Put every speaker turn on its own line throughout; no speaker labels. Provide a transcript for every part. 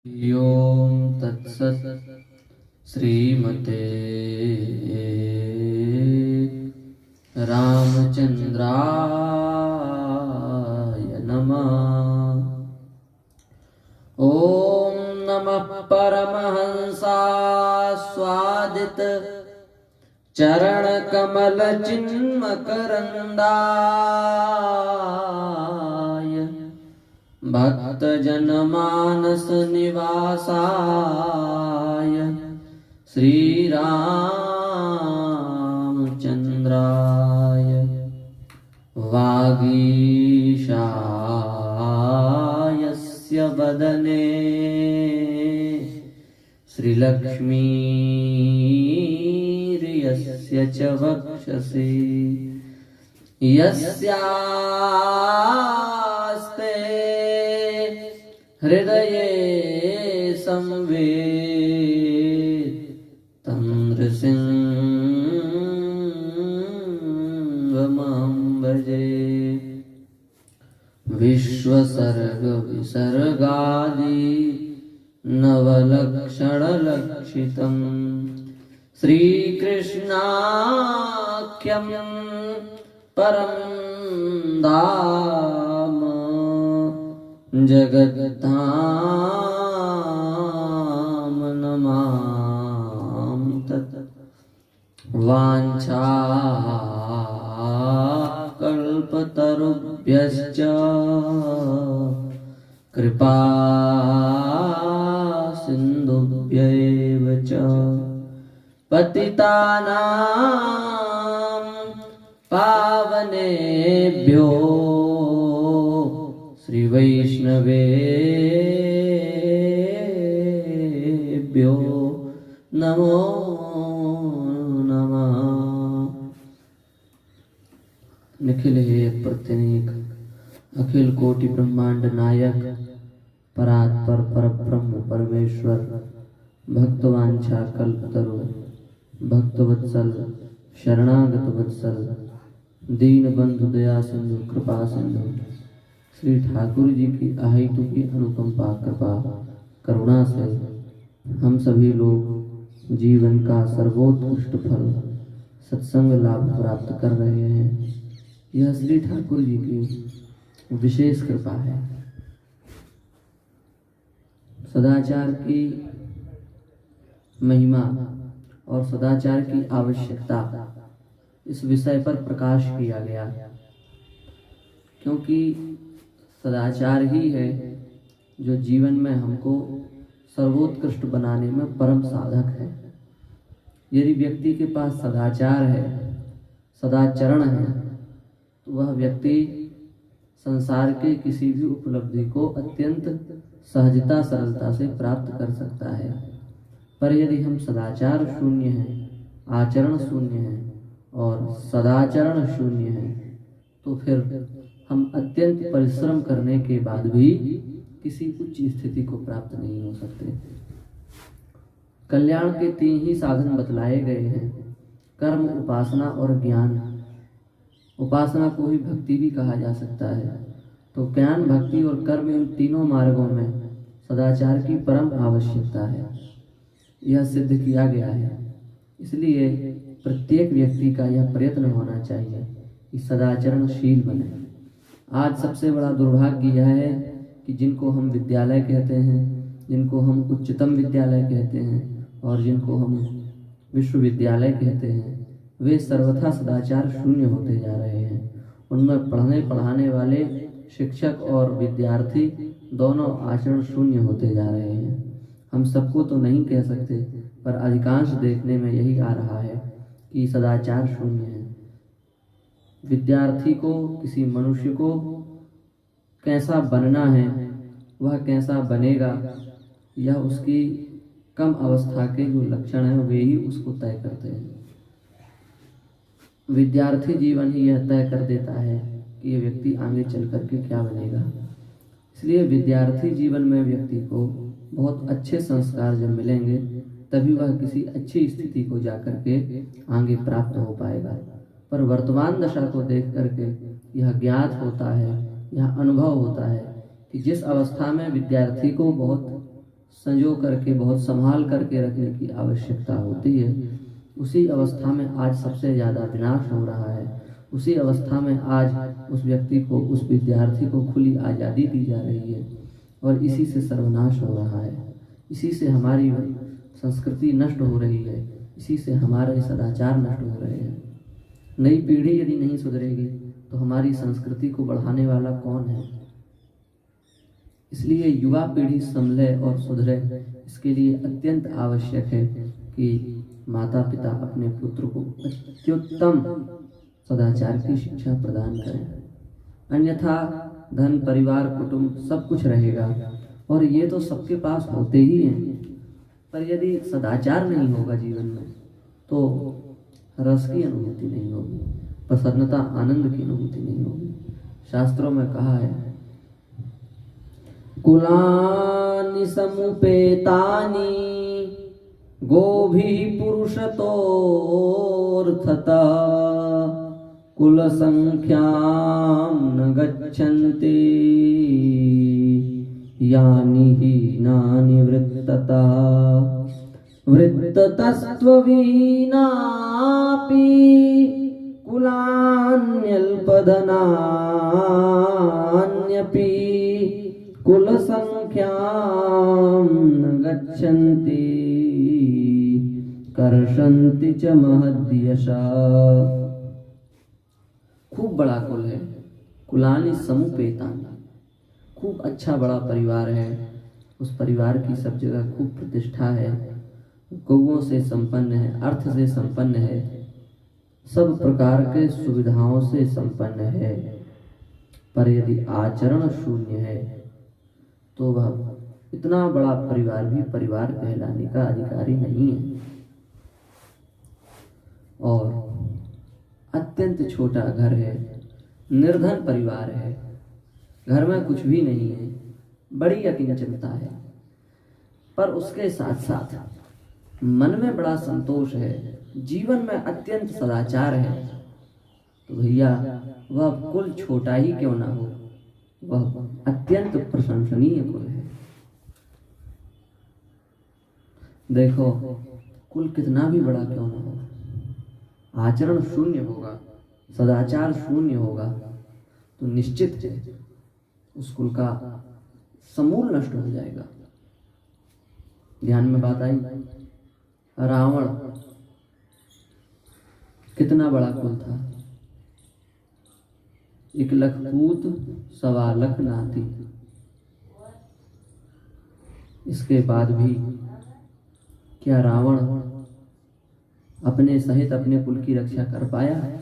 ओम तत्सत्। श्रीमते रामचंद्राय नमः। ओम नमः परमहंसास्वादित चरण कमल चिन्मकरंदाय भक्त जनमानस निवासाय श्री रामचंद्राय वागीशायस्य वदने श्रीलक्ष्मीर्यस्य च वक्षसि यस्यास्ते हृदये संवेद तं नृसिंहमहं भजे। विश्वसर्ग विसर्गादि नवलक्षणलक्षितं श्रीकृष्णाख्यं परं धाम जगद्धाम नमामि तत्। वाञ्छाकल्पतरुभ्यश्च कृपा सिन्धुभ्यैव च पतितानां पावनेभ्यो श्री वैष्णवेभ्यो नमो नमः। निखिल हे प्रतिनिक अखिल कोटि ब्रह्मांड नायक परात्पर परब्रह्म परमेश्वर भक्तवांछा कल्पतरु भक्तवत्सल शरणागत वत्सल दीन बंधु दया सिंधु कृपा सिंधु श्री ठाकुर जी की अहेतु की अनुकंपा कृपा करुणा से हम सभी लोग जीवन का सर्वोत्कृष्ट फल सत्संग लाभ प्राप्त कर रहे हैं। यह श्री ठाकुर जी की विशेष कृपा है। सदाचार की महिमा और सदाचार की आवश्यकता इस विषय पर प्रकाश किया गया, क्योंकि सदाचार ही है जो जीवन में हमको सर्वोत्कृष्ट बनाने में परम साधक है। यदि व्यक्ति के पास सदाचार है, सदाचरण है, तो वह व्यक्ति संसार के किसी भी उपलब्धि को अत्यंत सहजता सरलता से प्राप्त कर सकता है। पर यदि हम सदाचार शून्य हैं, आचरण शून्य हैं और सदाचरण शून्य हैं, तो फिर हम अत्यंत परिश्रम करने के बाद भी किसी उच्च स्थिति को प्राप्त नहीं हो सकते। कल्याण के 3 ही साधन बतलाए गए हैं, कर्म, उपासना और ज्ञान। उपासना को ही भक्ति भी कहा जा सकता है। तो ज्ञान, भक्ति और कर्म, इन तीनों मार्गों में सदाचार की परम आवश्यकता है। यह सिद्ध किया गया है। इसलिए प्रत्येक व्यक्ति का यह प्रयत्न होना चाहिए कि सदाचरणशील बने। आज सबसे बड़ा दुर्भाग्य यह है कि जिनको हम विद्यालय कहते हैं, जिनको हम उच्चतम विद्यालय कहते हैं और जिनको हम विश्वविद्यालय कहते हैं, वे सर्वथा सदाचार शून्य होते जा रहे हैं। उनमें पढ़ने पढ़ाने वाले शिक्षक और विद्यार्थी दोनों आचरण शून्य होते जा रहे हैं। हम सबको तो नहीं कह सकते, पर अधिकांश देखने में यही आ रहा है कि सदाचार शून्य है। विद्यार्थी को, किसी मनुष्य को कैसा बनना है, वह कैसा बनेगा, यह उसकी कम अवस्था के जो लक्षण हैं वे ही उसको तय करते हैं। विद्यार्थी जीवन ही यह तय कर देता है कि यह व्यक्ति आगे चल करके क्या बनेगा। इसलिए विद्यार्थी जीवन में व्यक्ति को बहुत अच्छे संस्कार जब मिलेंगे तभी वह किसी अच्छी स्थिति को जाकर के आगे प्राप्त हो पाएगा। पर वर्तमान दशा को देख करके यह ज्ञात होता है, यह अनुभव होता है कि जिस अवस्था में विद्यार्थी को बहुत संजो करके, बहुत संभाल करके रखने की आवश्यकता होती है। उसी अवस्था में आज सबसे ज़्यादा विनाश हो रहा है। उसी अवस्था में आज उस व्यक्ति को, उस विद्यार्थी को खुली आज़ादी दी जा रही है और इसी से सर्वनाश हो रहा है। इसी से हमारी संस्कृति नष्ट हो रही है, इसी से हमारे सदाचार नष्ट हो रहे हैं। नई पीढ़ी यदि नहीं सुधरेगी तो हमारी संस्कृति को बढ़ाने वाला कौन है? इसलिए युवा पीढ़ी संभले और सुधरे, इसके लिए अत्यंत आवश्यक है कि माता पिता अपने पुत्र को अत्युत्तम सदाचार की शिक्षा प्रदान करें। अन्यथा धन, परिवार, कुटुंब सब कुछ रहेगा और ये तो सबके पास होते ही हैं, पर यदि सदाचार नहीं होगा जीवन में तो रस की अनुभूति नहीं होगी, प्रसन्नता, आनंद की अनुभूति नहीं होगी। शास्त्रों में कहा है, कुलानि समुपेतानि गोभिः पुरुषतोऽर्थतः कुल संख्यां न गच्छन्ति यानि हीनानि वृत्ततः वृत्ततस्त्ववीनापि कुलान्यल्पधनान्यपि कुल संख्यां न गच्छन्ति कर्षन्ति च महद्यशः। खूब बड़ा कुल है, कुलानि समुपेतानि, खूब अच्छा बड़ा परिवार है, उस परिवार की सब जगह खूब प्रतिष्ठा है, गौओं से संपन्न है, अर्थ से संपन्न है, सब प्रकार के सुविधाओं से संपन्न है, पर यदि आचरण शून्य है तो वह इतना बड़ा परिवार भी परिवार कहलाने का अधिकारी नहीं है। और अत्यंत छोटा घर है, निर्धन परिवार है, घर में कुछ भी नहीं है, बड़ी अकिंचनता है, पर उसके साथ साथ मन में बड़ा संतोष है, जीवन में अत्यंत सदाचार है, तो भैया वह कुल छोटा ही क्यों ना हो, वह अत्यंत प्रशंसनीय कुल है। देखो कुल कितना भी बड़ा क्यों ना हो, आचरण शून्य होगा, सदाचार शून्य होगा तो निश्चित है उस कुल का समूल नष्ट हो जाएगा। ध्यान में बात आई, रावण कितना बड़ा कुल था, 1 लाख पूत 1.25 लाख नाती, इसके बाद भी क्या रावण अपने सहित अपने कुल की रक्षा कर पाया?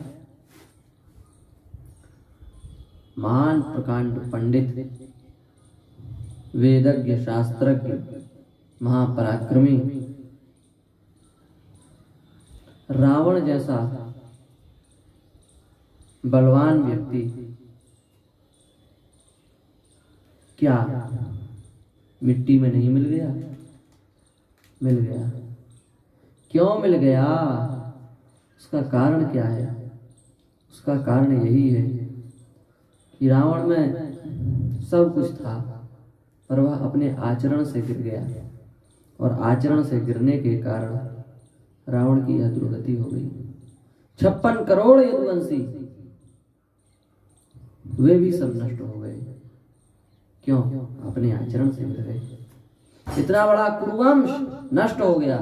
महान प्रकांड पंडित, वेदज्ञ, शास्त्रज्ञ, महापराक्रमी रावण जैसा बलवान व्यक्ति क्या मिट्टी में नहीं मिल गया? मिल गया। क्यों मिल गया? उसका कारण क्या है? उसका कारण यही है कि रावण में सब कुछ था, पर वह अपने आचरण से गिर गया और आचरण से गिरने के कारण रावण की यह दुर्गति हो गई। 56 करोड़ यदुवंशी वे भी सब नष्ट हो गए। क्यों? अपने आचरण से गिर गए। इतना बड़ा कुरुवंश नष्ट हो गया।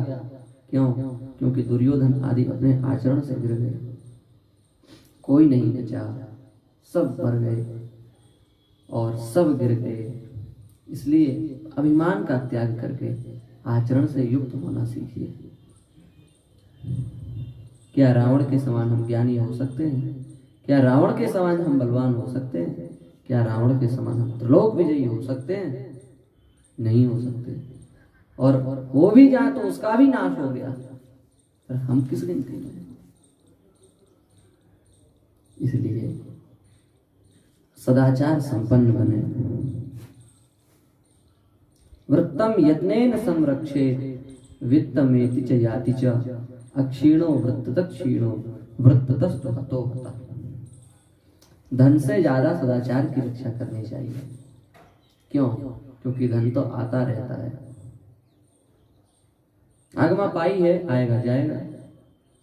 क्यों? क्योंकि दुर्योधन आदि अपने आचरण से गिर गए। कोई नहीं बचा, सब मर गए और सब गिर गए। इसलिए अभिमान का त्याग करके आचरण से युक्त होना सीखिए। क्या रावण के समान हम ज्ञानी हो सकते हैं? क्या रावण के समान हम बलवान हो सकते हैं? क्या रावण के समान हम त्रिलोक विजयी हो सकते हैं? नहीं हो सकते। और हो भी जाए तो उसका भी नाश हो गया, पर हम किस गिनती में? इसलिए सदाचार संपन्न बने। वृत्तम यत्नेन संरक्षेत वित्तमेति च याति च अक्षीणो वृत्ततः क्षीणो वृत्ततस्तु हतो हतः। धन से ज्यादा सदाचार की रक्षा करनी चाहिए। क्यों? क्योंकि धन तो आता रहता है, आगमा पाई है, आएगा जाएगा,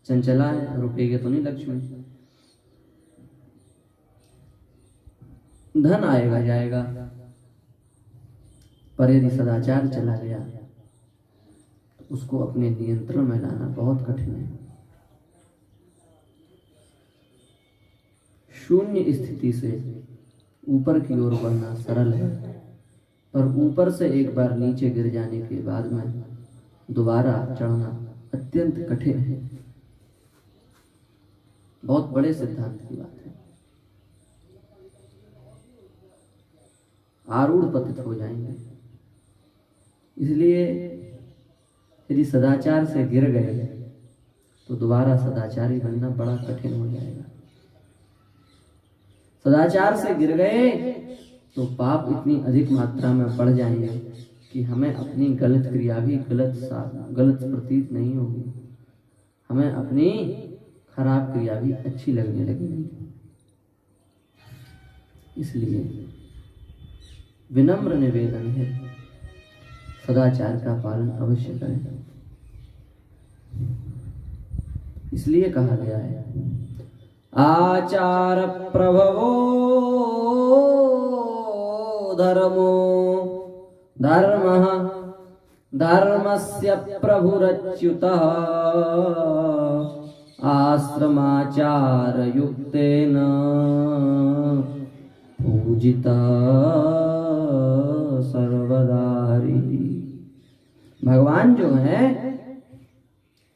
चंचला है, रुकेगे तो नहीं लक्ष्मी। धन आएगा जाएगा, पर यदि सदाचार चला गया तो उसको अपने नियंत्रण में लाना बहुत कठिन है। शून्य स्थिति से ऊपर की ओर बढ़ना सरल है, पर ऊपर से एक बार नीचे गिर जाने के बाद में दोबारा चढ़ना अत्यंत कठिन है। बहुत बड़े सिद्धांत की बात है। आरूढ़ पतित हो जाएंगे। इसलिए यदि सदाचार से गिर गए तो दोबारा सदाचारी बनना बड़ा कठिन हो जाएगा। सदाचार से गिर गए तो पाप इतनी अधिक मात्रा में बढ़ जाएंगे कि हमें अपनी गलत क्रिया भी गलत प्रतीत नहीं होगी, हमें अपनी खराब क्रिया भी अच्छी लगने लगेगी। इसलिए विनम्र निवेदन है, सदाचार का पालन अवश्य करें। इसलिए कहा गया है आचार प्रभवो धर्मो धर्मः धर्मस्य प्रभुरच्युतः आश्रमाचार युक्तेन पूजिता सर्वदारी। भगवान जो है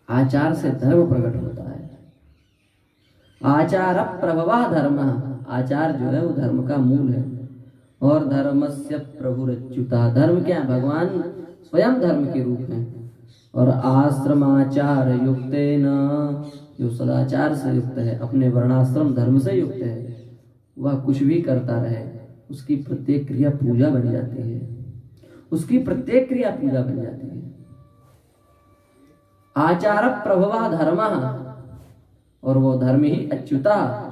आचार से धर्म प्रकट होता है। आचार प्रभवा धर्म, आचार जो है वो धर्म का मूल है। और धर्मस्य प्रभुरच्युता, धर्म क्या है? भगवान स्वयं धर्म के रूप हैं। और आश्रमाचार युक्तेन, जो सदाचार से युक्त है, अपने वर्णाश्रम धर्म से युक्त है, वह कुछ भी करता रहे उसकी प्रत्येक क्रिया पूजा बन जाती है। उसकी प्रत्येक क्रिया पूजा बन जाती है। आचार प्रभवा धर्म, और वो धर्म ही अच्युता,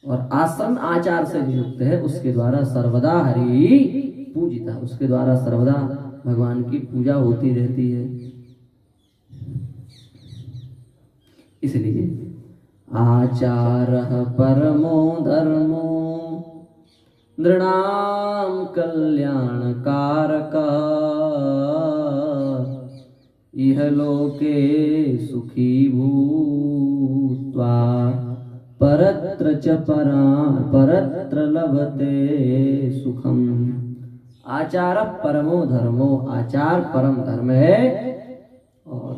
और आश्रम आचार से युक्त है, उसके द्वारा सर्वदा हरि पूजिता, उसके द्वारा सर्वदा भगवान की पूजा होती रहती है। इसलिए आचारः परमो धर्मो नृणां कल्याणकारकः इह लोके सुखी भूत्वा परत्र च परत्र लभते सुखम। आचार परमो धर्मो, आचार परम धर्म है, और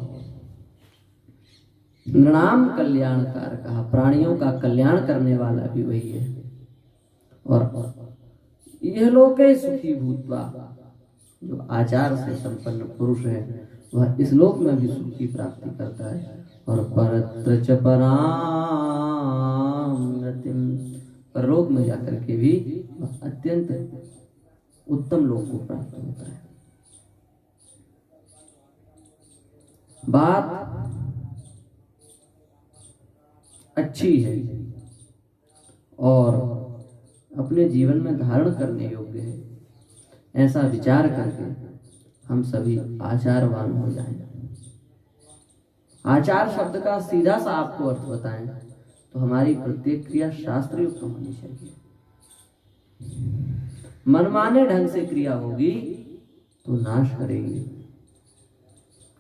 नृणाम कल्याणकार कहा, प्राणियों का कल्याण करने वाला भी वही है। और यह लोके सुखी भूत्वा, जो आचार से संपन्न पुरुष है वह इस लोक में भी सुख की प्राप्ति करता है। और परत्र च पराम गतिम, परलोक में जाकर के भी वह अत्यंत उत्तम लोक को प्राप्त होता है। बात अच्छी है और अपने जीवन में धारण करने योग्य है। ऐसा विचार करके हम सभी आचारवान हो जाएं। आचार शब्द का सीधा सा आपको अर्थ बताएं तो हमारी प्रत्येक क्रिया शास्त्र युक्त होनी चाहिए। मनमाने ढंग से क्रिया होगी तो नाश करेगी,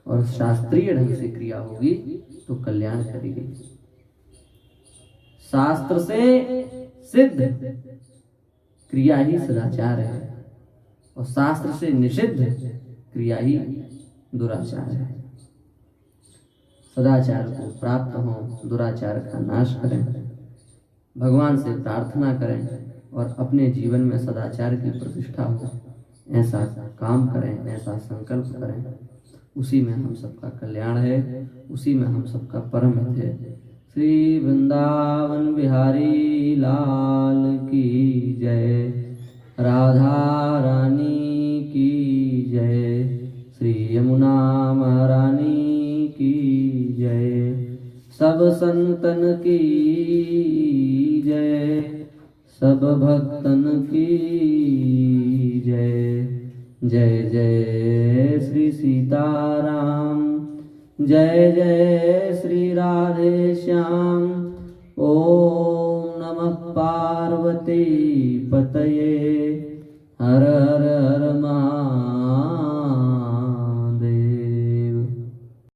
और शास्त्रीय ढंग से क्रिया होगी तो कल्याण करेगी। शास्त्र से सिद्ध क्रिया ही सदाचार है, और शास्त्र से निषिद्ध क्रिया ही दुराचार है। सदाचार को प्राप्त हो, दुराचार का नाश करें, भगवान से प्रार्थना करें और अपने जीवन में सदाचार की प्रतिष्ठा हो, ऐसा काम करें, ऐसा संकल्प करें। उसी में हम सबका कल्याण है, उसी में हम सबका परम हित है। श्री वृंदावन बिहारी लाल की जय, राधा रानी की जय, श्री यमुना महारानी की जय, सब संतन की जय, सब भक्तन की जय। जय जय श्री सीताराम। जय जय श्री राधे श्याम। ओम नमः पार्वती पतये। हर हर हर